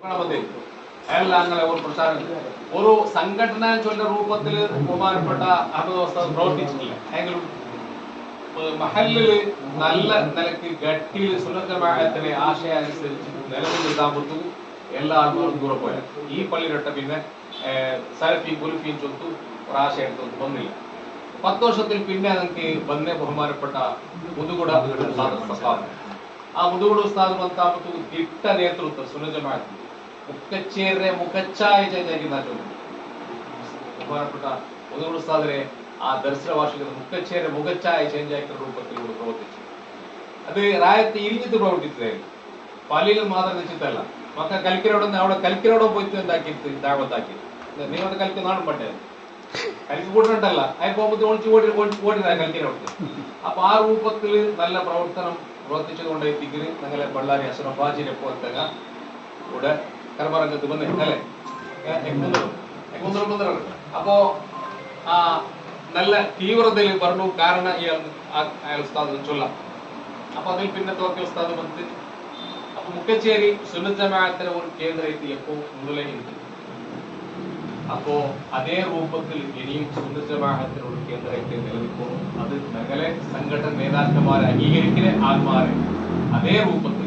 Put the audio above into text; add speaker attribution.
Speaker 1: അയാളെ അങ്ങനെ ഒരു പ്രചാരം ഒരു സംഘടന ചൊല്ല രൂപത്തിൽ ബഹുമാനപ്പെട്ട അഹമ്മദ് ഉസ്താദ് പ്രവർത്തിച്ചിട്ടില്ല. എങ്കിലും മഹല്ലില് നല്ല നിലക്ക് ഗട്ടിയിൽ സുന്നത്ത് ജമാഅത്തിന്റെ ആശയം അനുസരിച്ച് നിലനിർത്താൻ പറ്റൂ. എല്ലാ ആത്മാവും ദൂരെ പോയാൽ ഈ പള്ളിയിലൊട്ട പിന്നെ സലഫി കുൽഫിയും ചൊത്തു ഒരാശയം എടുത്തു വന്നില്ല. 10 വർഷത്തിൽ പിന്നെ നമുക്ക് വന്ന ബഹുമാനപ്പെട്ട മുതുകുട ഉസ്താദ് ആ മുതുകുട ഉസ്താദ് വന്നാമത്തു ദിട്ട നേതൃത്വം സുന്നത്ത് ജമാഅത്ത് മുക്കച്ചേരെ മുഖച്ചായ ചെയ്തേക്കുന്ന ബഹുമാനപ്പെട്ട മുതുകുട ഉസ്താദിനെ ആ ദർശന വാർഷികത മുക്കച്ചേരെ മുഖച്ചായ ചേഞ്ച് ആയിട്ടുള്ള രൂപത്തിലൂടെ പ്രവർത്തിച്ചു. അത് റായത്ത് ഇരിഞ്ഞിട്ട് പ്രവർത്തിച്ചതായിരുന്നു. പള്ളിയിൽ മാത്രം വെച്ചിട്ടല്ല. മക്ക അവിടെ കൽക്കിനോടെ പോയിട്ട് എന്താക്കിയിട്ട് ദാവത്താക്കി നിങ്ങളുടെ കൽക്ക് നാടും പറ്റേ കൽക്ക് കൂട്ടുണ്ടല്ല അതിൽ പോകുമ്പോൾ ഓടിനാ കൽക്കിനോട്. അപ്പൊ ആ രൂപത്തിൽ നല്ല പ്രവർത്തനം പ്രവർത്തിച്ചുകൊണ്ടേറ്റിക്കിന് ഞങ്ങളെ ബള്ളാരി അഷ്റഫാജിനെ പോലത്തെ ഇവിടെ കർമ്മരംഗത്ത് വന്നേ അല്ലേ അപ്പോ ആ നല്ല തീവ്രതയിൽ പറഞ്ഞു. കാരണം അയാൾ ഉസ്താദ് ചൊല്ലാം. അപ്പൊ അതിൽ പിന്നെ തോക്കിയ ഉസ്താദ് വന്ന് അപ്പൊ മുക്കച്ചേരി സുന്നത്ത് ജമാഅത്തിന് ഒരു കേന്ദ്രത്തിൽ എപ്പോ മുതലേ ഉണ്ട്. അപ്പോ അതേ രൂപത്തിൽ ഇനിയും സുന്നത്ത് ജമാഅത്തിന് ഒരു കേന്ദ്രത്തിൽ നിലനിൽക്കുന്നു. അത് ഞങ്ങളെ സംഘടന നേതാക്കന്മാരെ അംഗീകരിക്കുന്ന ആത്മാരെ അതേ രൂപത്തിൽ